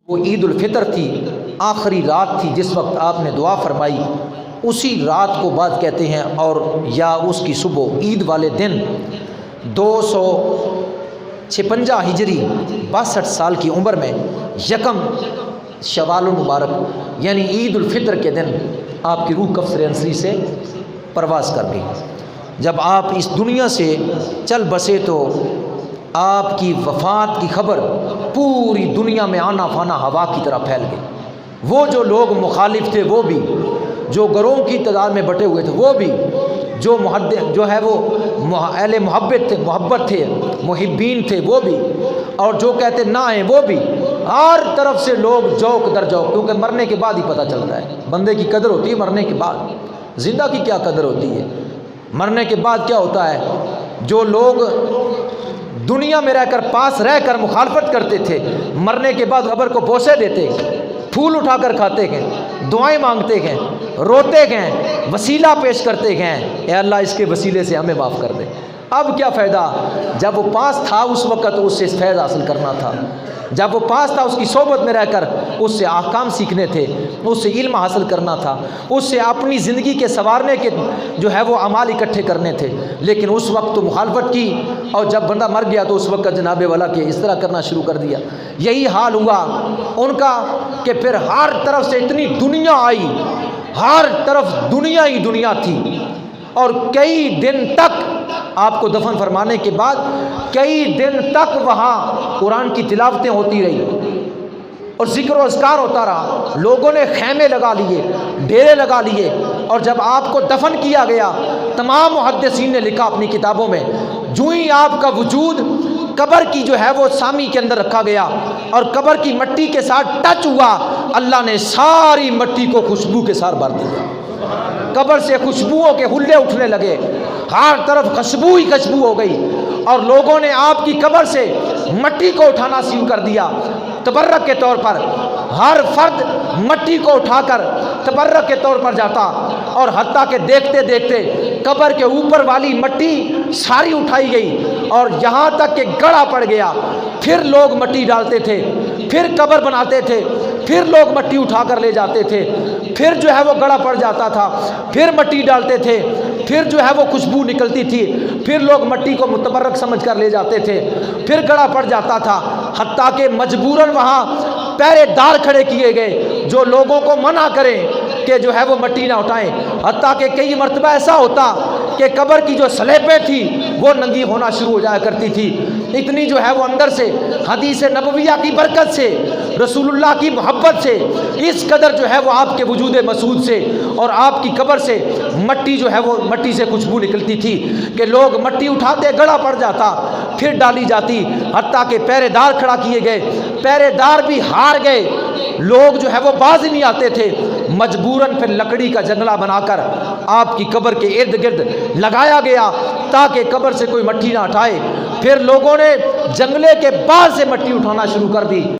وہ عید الفطر تھی، آخری رات تھی جس وقت آپ نے دعا فرمائی، اسی رات کو بعد کہتے ہیں، اور یا اس کی صبح عید والے دن 256 ہجری 62 سال کی عمر میں یکم شوال المبارک یعنی عید الفطر کے دن آپ کی روح کفر انصری سے پرواز کر گئی۔ جب آپ اس دنیا سے چل بسے تو آپ کی وفات کی خبر پوری دنیا میں آنا فانا ہوا کی طرح پھیل گئی۔ وہ جو لوگ مخالف تھے وہ بھی، جو گروہوں کی تعداد میں بٹے ہوئے تھے وہ بھی، جو ہے وہ اہل محبت تھے، محبین تھے وہ بھی، اور جو کہتے نہ ہیں وہ بھی، ہر طرف سے لوگ جوک در جوک، کیونکہ مرنے کے بعد ہی پتہ چلتا ہے بندے کی قدر ہوتی ہے مرنے کے بعد، زندہ کی کیا قدر ہوتی ہے، مرنے کے بعد کیا ہوتا ہے۔ جو لوگ دنیا میں رہ کر پاس رہ کر مخالفت کرتے تھے، مرنے کے بعد قبر کو بوسے دیتے، پھول اٹھا کر کھاتے گئے، دعائیں مانگتے گئے، روتے گئے، وسیلہ پیش کرتے گئے، اے اللہ اس کے وسیلے سے ہمیں معاف کر دے۔ اب کیا فائدہ، جب وہ پاس تھا اس وقت اس سے فیض حاصل کرنا تھا، جب وہ پاس تھا اس کی صحبت میں رہ کر اس سے احکام سیکھنے تھے، اس سے علم حاصل کرنا تھا، اس سے اپنی زندگی کے سنوارنے کے جو ہے وہ اعمال اکٹھے کرنے تھے، لیکن اس وقت تو مخالفت کی، اور جب بندہ مر گیا تو اس وقت جناب والا کہ اس طرح کرنا شروع کر دیا۔ یہی حال ہوا ان کا کہ پھر ہر طرف سے اتنی دنیا آئی، ہر طرف دنیا ہی دنیا تھی، اور کئی دن تک آپ کو دفن فرمانے کے بعد کئی دن تک وہاں قرآن کی تلاوتیں ہوتی رہی اور ذکر و اذکار ہوتا رہا، لوگوں نے خیمے لگا لیے، ڈیرے لگا لیے، اور جب آپ کو دفن کیا گیا تمام محدثین نے لکھا اپنی کتابوں میں، جو ہی آپ کا وجود قبر کی جو ہے وہ سامی کے اندر رکھا گیا اور قبر کی مٹی کے ساتھ ٹچ ہوا، اللہ نے ساری مٹی کو خوشبو کے ساتھ بھر دیا، قبر سے خوشبوؤں کے حلے اٹھنے لگے، ہر طرف خوشبو ہی خوشبو ہو گئی، اور لوگوں نے آپ کی قبر سے مٹی کو اٹھانا شروع کر دیا تبرک کے طور پر۔ ہر فرد مٹی کو اٹھا کر تبرک کے طور پر جاتا، اور حتیٰ کہ دیکھتے دیکھتے قبر کے اوپر والی مٹی ساری اٹھائی گئی، اور یہاں تک کہ گڑھا پڑ گیا، پھر لوگ مٹی ڈالتے تھے، پھر قبر بناتے تھے، پھر لوگ مٹی اٹھا کر لے جاتے تھے، پھر جو ہے وہ گڑھا پڑ جاتا تھا، پھر مٹی ڈالتے تھے، پھر جو ہے وہ خوشبو نکلتی تھی، پھر لوگ مٹی کو متبرک سمجھ کر لے جاتے تھے، پھر گڑھا پڑ جاتا تھا، حتیٰ کہ مجبوراً وہاں پہرے دار کھڑے کیے گئے جو لوگوں کو منع کریں کہ جو ہے وہ مٹی نہ اٹھائیں، حتیٰ کہ کئی مرتبہ ایسا ہوتا کہ قبر کی جو سلیبیں تھی وہ ننگی ہونا شروع ہو جایا کرتی تھی، اتنی جو ہے وہ اندر سے حدیث نبویہ کی برکت سے، رسول اللہ کی محبت سے، اس قدر جو ہے وہ آپ کے وجود مسعود سے اور آپ کی قبر سے مٹی جو ہے وہ مٹی سے خوشبو نکلتی تھی کہ لوگ مٹی اٹھاتے گڑھا پڑ جاتا، پھر ڈالی جاتی، حتیٰ کہ پہرے دار کھڑا کیے گئے، پہرے دار بھی ہار گئے، لوگ جو ہے وہ باز نہیں آتے تھے، مجبوراً پھر لکڑی کا جنگلہ بنا کر آپ کی قبر کے ارد گرد لگایا گیا تاکہ قبر سے کوئی مٹی نہ اٹھائے، پھر لوگوں نے جنگلے کے بعد سے مٹی اٹھانا شروع کر دی۔